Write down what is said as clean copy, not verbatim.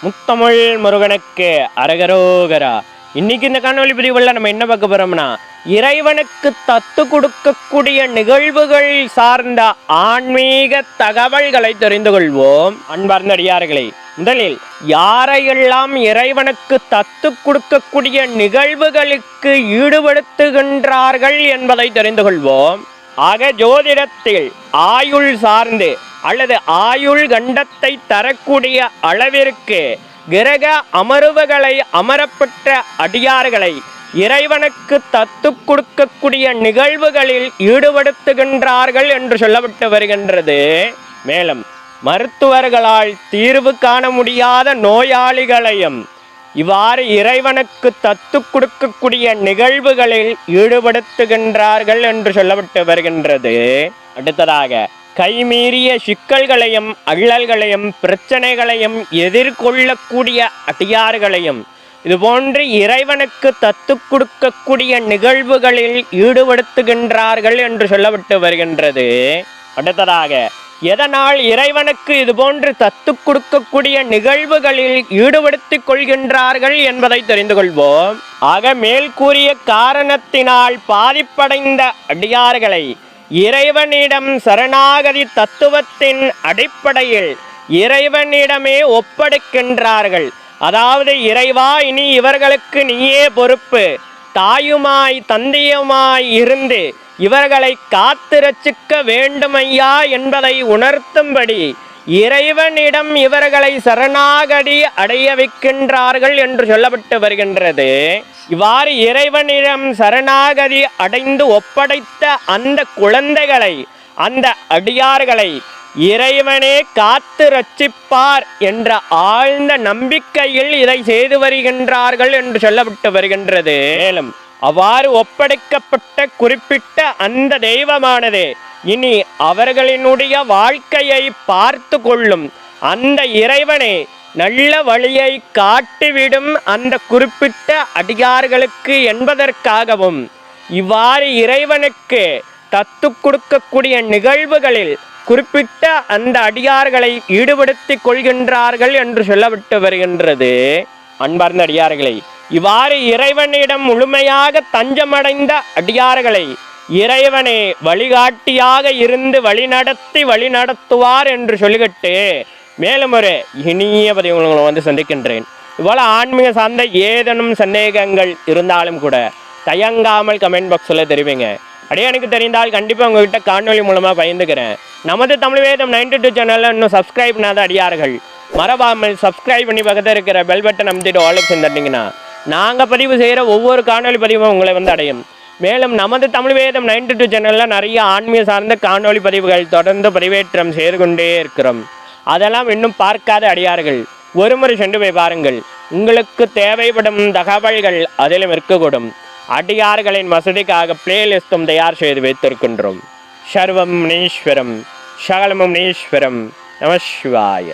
முத்தமிழ் முருகனுக்கு அரகரோகரா. இன்னைக்கு இந்த காணொலி பதிவுல நம்ம என்ன பார்க்க போறோம்னா, இறைவனுக்கு தத்து கொடுக்கக்கூடிய நிகழ்வுகள் சார்ந்த ஆன்மீக தகவல்களை தெரிந்து கொள்வோம். அன்பார்ந்த அடியார்களே, முதலில் யாரையெல்லாம் இறைவனுக்கு தத்து கொடுக்கக்கூடிய நிகழ்வுகளுக்கு ஈடுபடுத்துகின்றார்கள் என்பதை தெரிந்து கொள்வோம். ஆக ஜோதிடத்தில் ஆயுள் சார்ந்து அல்லது ஆயுள் கண்டத்தை தரக்கூடிய அளவிற்கு கிரக அமர்வுகளை அமரப்பட்ட அடியார்களை இறைவனுக்கு தத்து கொடுக்கக்கூடிய நிகழ்வுகளில் ஈடுபடுத்துகின்றார்கள் என்று சொல்லப்பட்டு வருகின்றது. மேலும் மருத்துவர்களால் தீர்வு காண முடியாத நோயாளிகளையும் இவ்வாறு இறைவனுக்கு தத்து கொடுக்கக்கூடிய நிகழ்வுகளில் ஈடுபடுத்துகின்றார்கள் என்று சொல்லப்பட்டு வருகின்றது. அடுத்ததாக கைமீறிய சிக்கல்களையும் அல்லல்களையும் பிரச்சனைகளையும் எதிர்கொள்ளக்கூடிய அடியார்களையும் இதுபோன்று இறைவனுக்கு தத்து கொடுக்கக்கூடிய நிகழ்வுகளில் ஈடுபடுத்துகின்றார்கள் என்று சொல்லப்பட்டு வருகின்றது. அடுத்ததாக எதனால் இறைவனுக்கு இதுபோன்று தத்து கொடுக்கக்கூடிய நிகழ்வுகளில் ஈடுபடுத்திக் கொள்கின்றார்கள் என்பதை தெரிந்து கொள்வோம். ஆக மேல் கூறிய காரணத்தினால் பாதிப்படைந்த அடியார்களை இறைவனிடம் சரணாகதி தத்துவத்தின் அடிப்படையில் இறைவனிடமே ஒப்படைக்கின்றார்கள். அதாவது இறைவா, இனி இவர்களுக்கு நீயே பொறுப்பு, தாயுமாய் தந்தையுமாய் இருந்து இவர்களை காத்து ரட்சிக்க வேண்டுமையா என்பதை உணர்த்தும்படி இறைவனிடம் இவர்களை சரணாகதி அடைய வைக்கின்றார்கள் என்று சொல்லப்பட்டு வருகின்றது. இவ்வாறு இறைவனிடம் சரணாகதி அடைந்து ஒப்படைத்த அந்த குழந்தைகளை, அந்த அடியார்களை இறைவனே காத்து ரட்சிப்பார் என்ற ஆழ்ந்த நம்பிக்கையில் இதை செய்து வருகின்றார்கள் என்று சொல்லப்பட்டு வருகின்றது. மேலும் அவ்வாறு ஒப்படைக்கப்பட்ட குறிப்பிட்ட அந்த தெய்வமானது இனி அவர்களினுடைய வாழ்க்கையை பார்த்து கொள்ளும். அந்த இறைவனை நல்ல வழியை காட்டிவிடும் அந்த குறிப்பிட்ட அடியார்களுக்கு என்பதற்காகவும் இவ்வாறு இறைவனுக்கு தத்து கொடுக்கக்கூடிய நிகழ்வுகளில் குறிப்பிட்ட அந்த அடியார்களை ஈடுபடுத்திக் கொள்கின்றார்கள் என்று சொல்லப்பட்டு வருகின்றது. அன்பார்ந்த அடியார்களை, இவ்வாறு இறைவனிடம் முழுமையாக தஞ்சமடைந்த அடியார்களை இறைவனே வழிகாட்டியாக இருந்து வழிநடத்துவார் என்று சொல்லிக்கிட்டு மேலும் ஒரு இனிய பதிவு உங்களை சந்திக்கின்றேன். இவ்வளவு ஆன்மீக சார்ந்த ஏதேனும் சந்தேகங்கள் இருந்தாலும் கூட தயங்காமல் கமெண்ட் பாக்ஸில் தெரிவிங்க. அப்படியே எனக்கு தெரிந்தால் கண்டிப்பாக உங்ககிட்ட காணொலி மூலமாக பயந்துக்கிறேன். நமது தமிழ் வேதம் 92 சேனலில் இன்னும் சப்ஸ்கிரைப் பண்ணாத அடியார்கள் மறவாமல் சப்ஸ்கிரைப் பண்ணி பக்கத்தில் இருக்கிற பெல் பட்டன் அமுத்திட்டு ஆல் ஆப்ஷன் தட்டிங்கன்னா நாங்கள் பதிவு செய்கிற ஒவ்வொரு காணொலி பதிவும் உங்களை அடையும். மேலும் நமது தமிழ் வேதம் 92 சேனலில் நிறைய ஆன்மீக சார்ந்த காணொலி பதிவுகள் தொடர்ந்து பதிவேற்றம் செய்து கொண்டே இருக்கிறோம். அதெல்லாம் இன்னும் பார்க்காத அடியார்கள் ஒருமுறை சென்று போய் பாருங்கள். உங்களுக்கு தேவைப்படும் தகவல்கள் அதிலும் இருக்கக்கூடும். அடியார்களின் வசதிக்காக பிளேலிஸ்டும் தயார் செய்து வைத்திருக்கின்றோம். சர்வம் முனீஸ்வரம், சகலமும் முனீஸ்வரம். நம சிவாய.